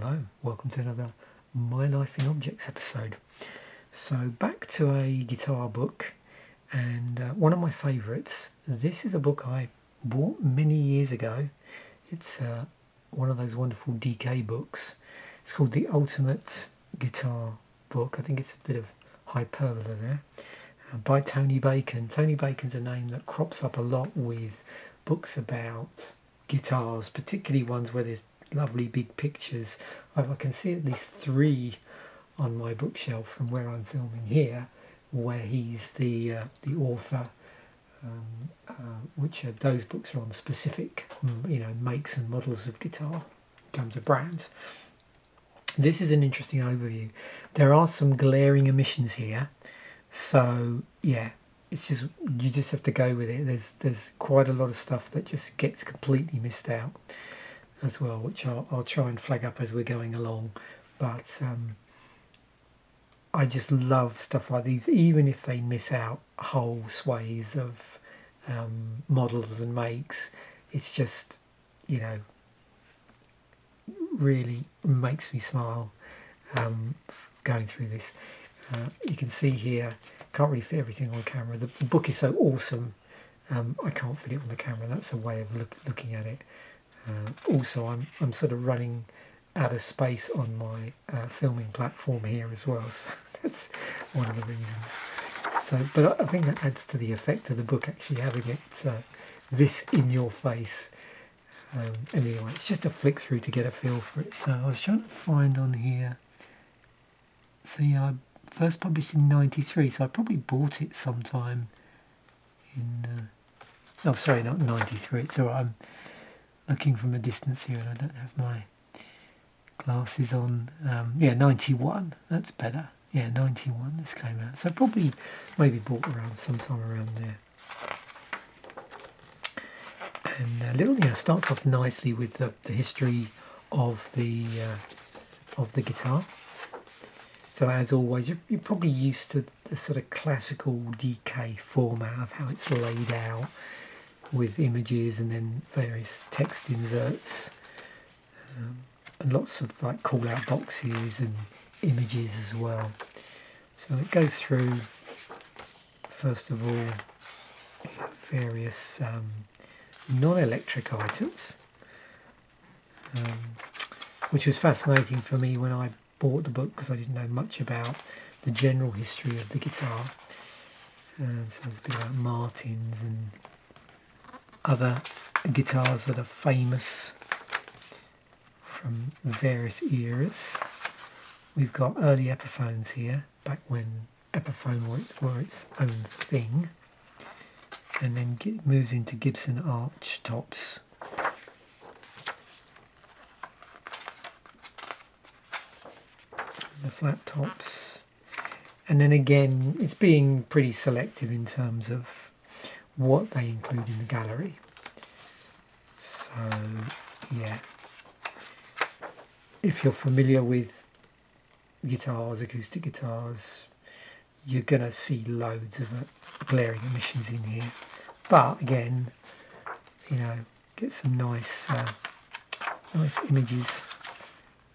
Hello, welcome to another My Life in Objects episode. So back to a guitar book, and one of my favourites. This is a book I bought many years ago. It's one of those wonderful DK books. It's called The Ultimate Guitar Book. I think it's a bit of hyperbole there. By Tony Bacon. Tony Bacon's a name that crops up a lot with books about guitars, particularly ones where there's lovely big pictures. I can see at least 3 on my bookshelf from where I'm filming here, where he's the author, which those books are on specific makes and models of guitar in terms of brands. This is an interesting overview. There are some glaring omissions here, so yeah, it's just, you just have to go with it. There's quite a lot of stuff that just gets completely missed out as well, which I'll try and flag up as we're going along. But I just love stuff like these, even if they miss out whole swathes of models and makes. It's just, really makes me smile going through this. You can see here, can't really fit everything on camera. The book is so awesome, I can't fit it on the camera. That's a way of looking at it. Also, I'm sort of running out of space on my filming platform here as well, so that's one of the reasons. So, but I think that adds to the effect of the book, actually having it this in your face. Anyway, it's just a flick through to get a feel for it. So I was trying to find on here. So yeah, I first published in '93, so I probably bought it sometime in. Oh, sorry, not '93. It's alright. I'm looking from a distance here and I don't have my glasses on. 91, that's better. Yeah, 91 this came out. So probably maybe bought around sometime around there. And starts off nicely with the history of the guitar. So as always, you're probably used to the sort of classical DK format of how it's laid out, with images and then various text inserts, and lots of like call out boxes and images as well. So it goes through, first of all, various non-electric items, which was fascinating for me when I bought the book, because I didn't know much about the general history of the guitar. And so there's a bit about Martins and other guitars that are famous from various eras. We've got early Epiphones here, back when Epiphone were its own thing, and then moves into Gibson arch tops. The flat tops, and then again it's being pretty selective in terms of what they include in the gallery. So yeah, if you're familiar with guitars, acoustic guitars, you're gonna see loads of glaring omissions in here, but again, get some nice images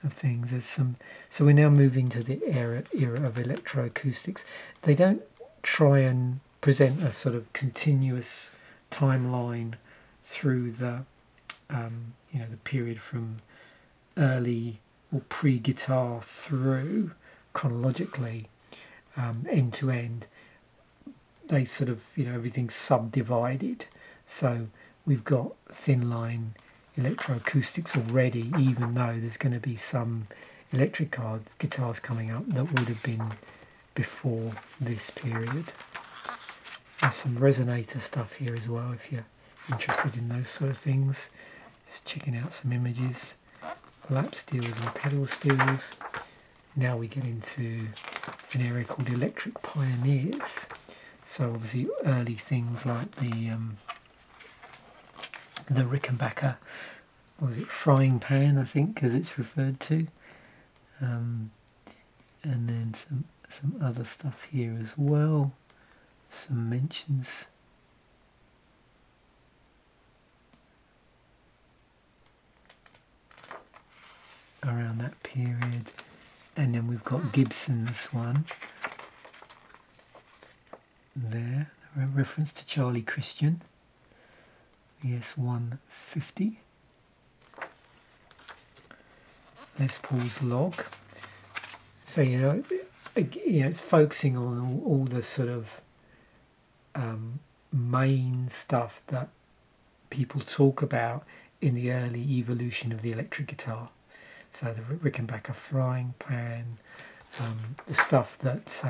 of things. There's some. So we're now moving to the era of electroacoustics. They don't try and present a sort of continuous timeline through the the period from early or pre-guitar through chronologically, end to end. They sort of, everything's subdivided. So we've got thin line electroacoustics already, even though there's going to be some electric guitars coming up that would have been before this period. There's some resonator stuff here as well, if you're interested in those sort of things. Just checking out some images. Lap steels and pedal steels. Now we get into an area called Electric Pioneers. So obviously early things like the Rickenbacker, what was it, frying pan, I think, as it's referred to. And then some other stuff here as well. Some mentions. around that period. And then we've got Gibson's one there, a reference to Charlie Christian, the S150. Les Paul's log. So, it's focusing on all the sort of main stuff that people talk about in the early evolution of the electric guitar. So the Rickenbacker frying pan, the stuff that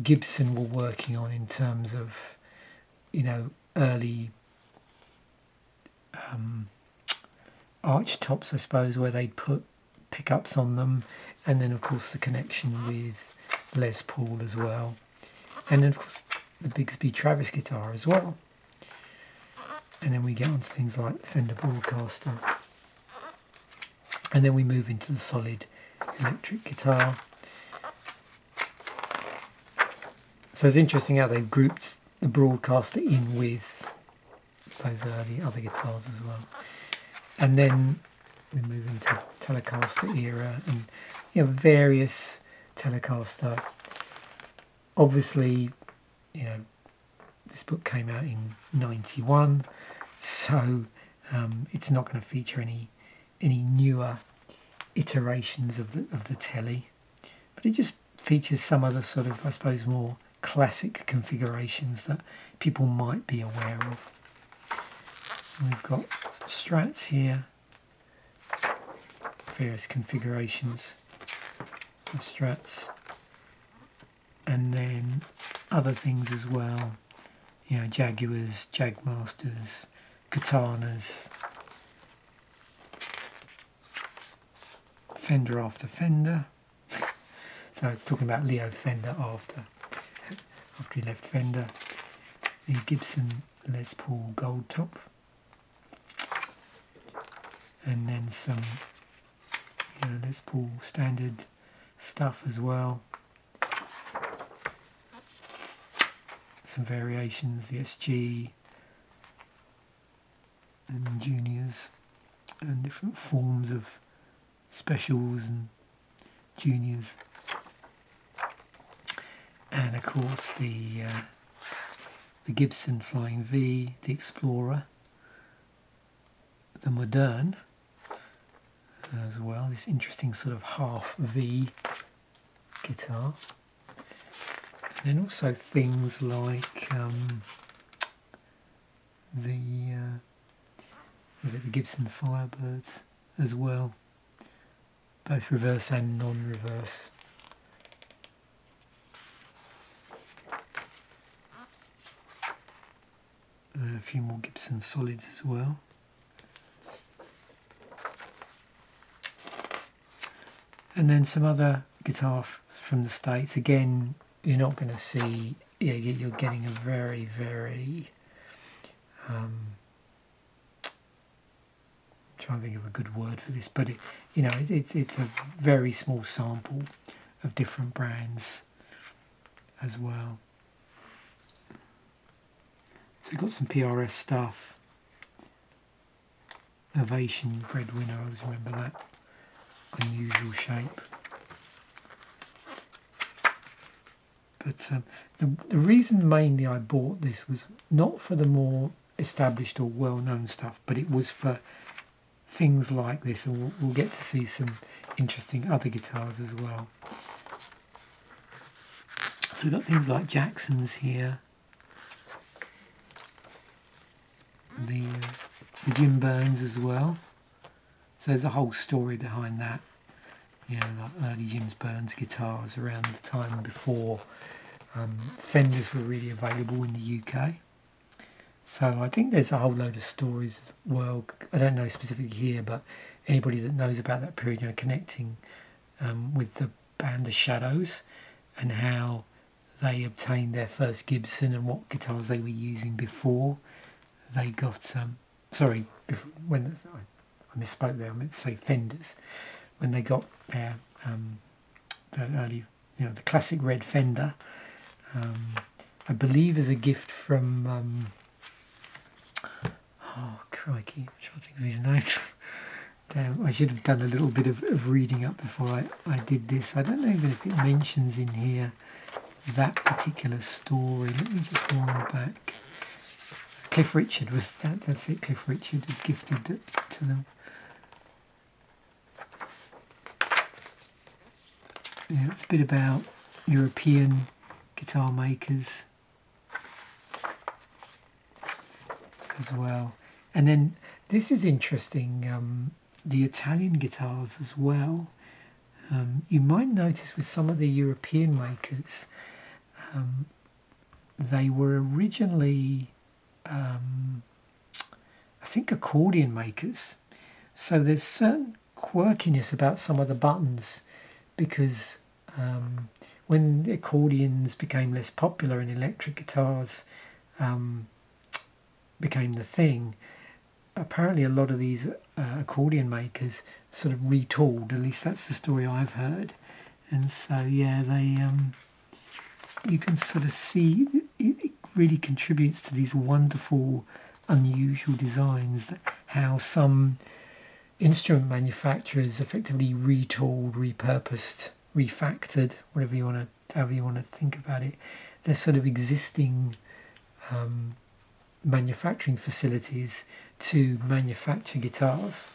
Gibson were working on in terms of, early arch tops, I suppose, where they'd put pickups on them, and then of course the connection with Les Paul as well, and then of course the Bigsby Travis guitar as well. And then we get on to things like Fender Broadcaster, and then we move into the solid electric guitar. So it's interesting how they've grouped the Broadcaster in with those early other guitars as well. And then we move into Telecaster era and various Telecaster. Obviously, this book came out in '91, so it's not going to feature any newer iterations of the Telly, but it just features some other sort of, I suppose, more classic configurations that people might be aware of. And we've got Strats here, various configurations of Strats, and then other things as well, Jaguars, Jagmasters, Katanas, Fender after Fender. So it's talking about Leo Fender after he left Fender. The Gibson Les Paul Gold Top, and then some Les Paul standard stuff as well. Some variations, the SG and juniors, and different forms of specials and juniors, and of course the Gibson Flying V, the Explorer, the Moderne as well, this interesting sort of half V guitar. And then also things like the Gibson Firebirds as well, both reverse and non-reverse. A few more Gibson solids as well. And then some other guitar from the States. Again, you're not going to see, you're getting a very, very, I'm trying to think of a good word for this, but it's a very small sample of different brands as well. So we've got some PRS stuff. Ovation Breadwinner, I always remember that. Unusual shape. But the reason mainly I bought this was not for the more established or well-known stuff, but it was for things like this, and we'll get to see some interesting other guitars as well. So we've got things like Jackson's here, the Jim Burns as well. So there's a whole story behind that. Like early Jim Burns guitars around the time before Fenders were really available in the UK. So I think there's a whole load of stories as well. I don't know specifically here, but anybody that knows about that period, connecting with the band The Shadows and how they obtained their first Gibson and what guitars they were using before they got I misspoke there, I meant to say Fenders, when they got their the early, the classic red Fender, I believe as a gift from oh crikey, I'm trying to think of his name. Damn, I should have done a little bit of reading up before I did this. I don't know even if it mentions in here that particular story. Let me just wind back. Cliff Richard was that. That's it. Cliff Richard had gifted it to them. Yeah, it's a bit about European guitar makers as well. And then this is interesting, the Italian guitars as well. You might notice with some of the European makers, they were originally, I think, accordion makers. So there's certain quirkiness about some of the buttons, because when accordions became less popular and electric guitars became the thing, apparently a lot of these accordion makers sort of retooled. At least that's the story I've heard. And so yeah, they you can sort of see it really contributes to these wonderful, unusual designs. That how some instrument manufacturers effectively retooled, repurposed, refactored, however you want to think about it, their sort of existing manufacturing facilities to manufacture guitars,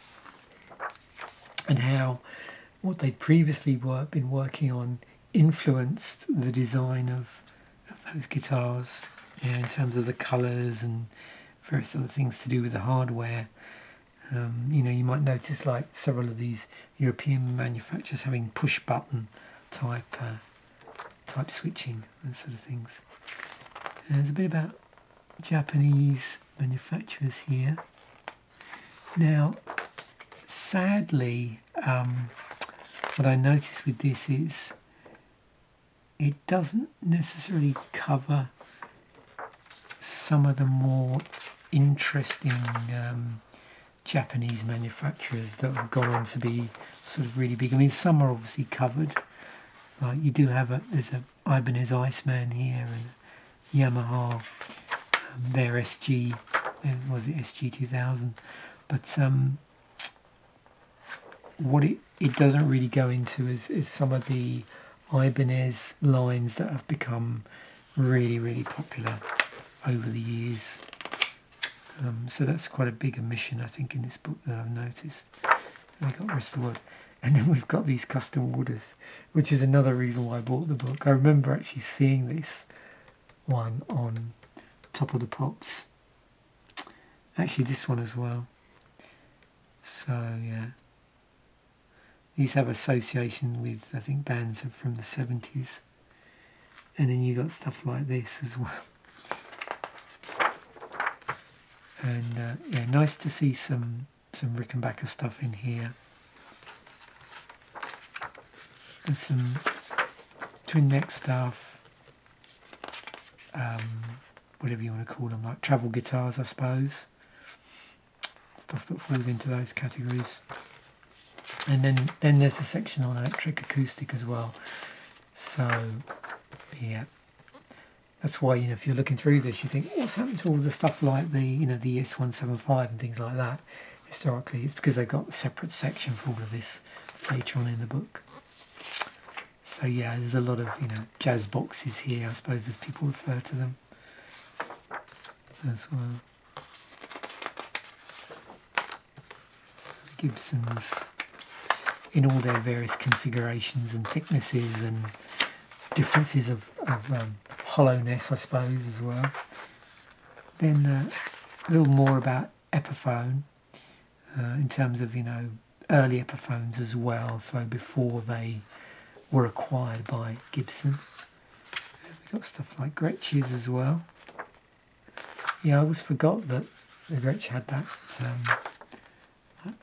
and how what they'd previously been working on influenced the design of those guitars, in terms of the colours and various other things to do with the hardware. You might notice like several of these European manufacturers having push button type switching and sort of things. And there's a bit about Japanese manufacturers here. Now, sadly, what I noticed with this is it doesn't necessarily cover some of the more interesting Japanese manufacturers that have gone on to be sort of really big. I mean, some are obviously covered. Like you do have there's a Ibanez Iceman here, and Yamaha, their SG, was it SG 2000? But what it doesn't really go into is some of the Ibanez lines that have become really, really popular over the years. So that's quite a big omission, I think, in this book that I've noticed. And we've got the rest of the world. And then we've got these custom orders, which is another reason why I bought the book. I remember actually seeing this one on Top of the Pops. Actually, this one as well. So, yeah. These have association with, I think, bands from the 70s. And then you got stuff like this as well. And yeah, nice to see some Rickenbacker stuff in here. And some twin neck stuff, whatever you want to call them, like travel guitars, I suppose. Stuff that falls into those categories. And then there's a section on electric acoustic as well. So, yeah. That's why, if you're looking through this, you think, what's happened to all the stuff like the S175 and things like that? Historically, it's because they've got a separate section for all of this later on in the book. So yeah, there's a lot of jazz boxes here, I suppose, as people refer to them as well. Gibsons in all their various configurations and thicknesses and differences of hollowness, I suppose, as well. Then a little more about Epiphone in terms of early Epiphones as well, so before they were acquired by Gibson. We've got stuff like Gretsch's as well. Yeah, I always forgot that the Gretsch had that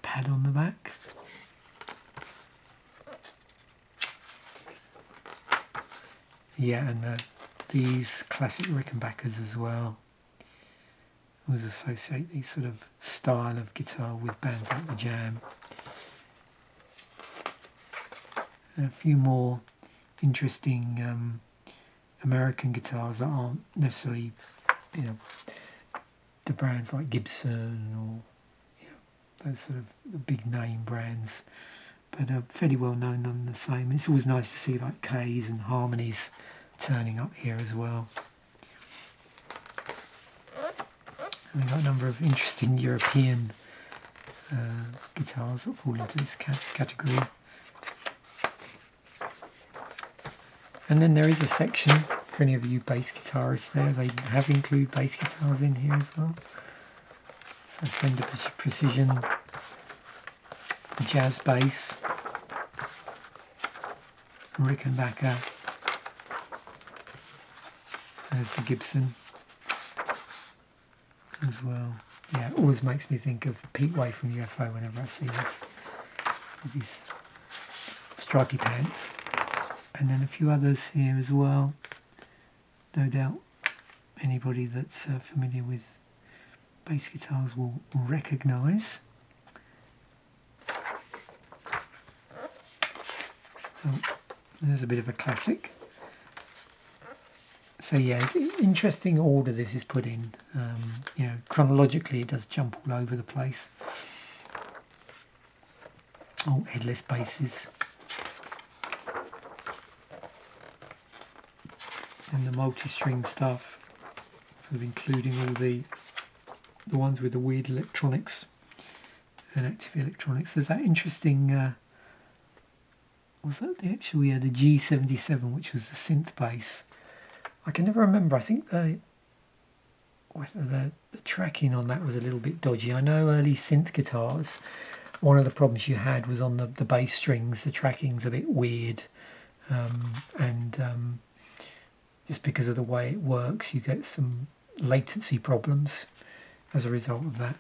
pad on the back. Yeah, and these classic Rickenbackers as well. I always associate these sort of style of guitar with bands like the Jam. And a few more interesting American guitars that aren't necessarily, the brands like Gibson or those sort of the big name brands, but fairly well known on the same. It's always nice to see like K's and Harmonies turning up here as well. And we've got a number of interesting European guitars that fall into this category. And then there is a section for any of you bass guitarists there. They have included bass guitars in here as well. So Fender Precision, the jazz bass, Rickenbacker, there's the Gibson as well. Yeah, it always makes me think of Pete Way from UFO whenever I see this, with these stripy pants. And then a few others here as well. No doubt anybody that's familiar with bass guitars will recognise. So there's a bit of a classic. So yeah, it's an interesting order this is put in. You know, chronologically it does jump all over the place. Oh, headless basses. And the multi-string stuff, sort of including all the ones with the weird electronics and active electronics. There's that interesting, was that the actual, yeah, the G77, which was the synth bass. I can never remember. I think the tracking on that was a little bit dodgy. I know early synth guitars, one of the problems you had was on the bass strings, the tracking's a bit weird, and just because of the way it works, you get some latency problems as a result of that.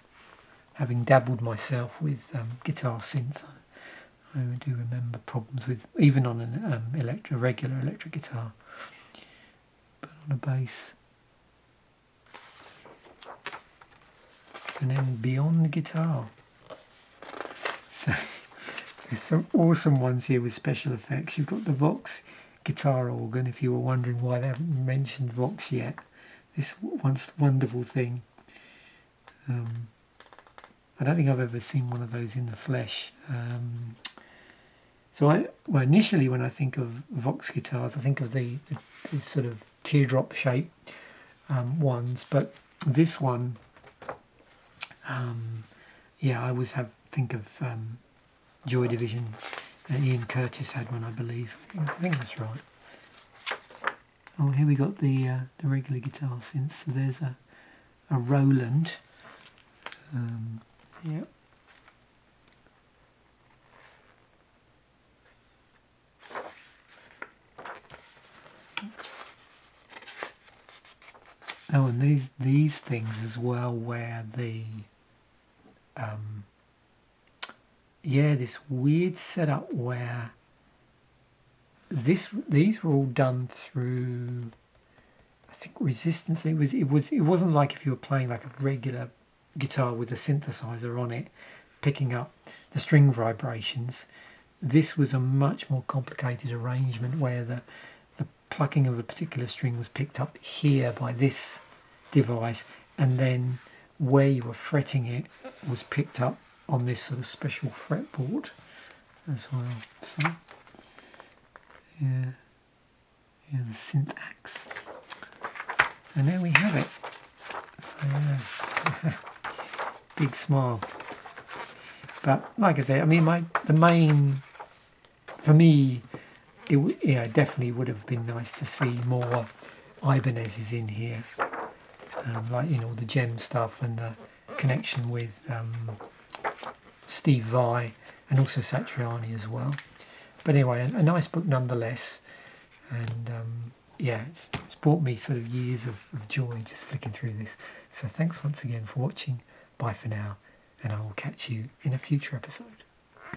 Having dabbled myself with guitar synth, I do remember problems with, even on an regular electric guitar, but on a bass. And then beyond the guitar. So there's some awesome ones here with special effects. You've got the Vox guitar organ, if you were wondering why they haven't mentioned Vox yet. This once wonderful thing. I don't think I've ever seen one of those in the flesh. So initially when I think of Vox guitars, I think of the sort of teardrop shape ones, but this one, yeah, I always think of Joy Division. Ian Curtis had one, I believe. I think that's right. Oh, here we got the regular guitar synth. So there's a Roland. Yep. Oh, and these things as well, where the yeah, this weird setup where these were all done through, I think, resistance. It wasn't like if you were playing like a regular guitar with a synthesizer on it, picking up the string vibrations. This was a much more complicated arrangement where the plucking of a particular string was picked up here by this device, and then where you were fretting it was picked up on this sort of special fretboard as well. So yeah, the synth axe. And there we have it. So yeah, big smile. But like I say, I mean, the main, for me, it definitely would have been nice to see more Ibanez's in here, like, you know, the Gem stuff and the connection with Steve Vai and also Satriani as well. But anyway, a nice book nonetheless, and yeah, it's brought me sort of years of joy just flicking through this. So thanks once again for watching. Bye for now, and I will catch you in a future episode.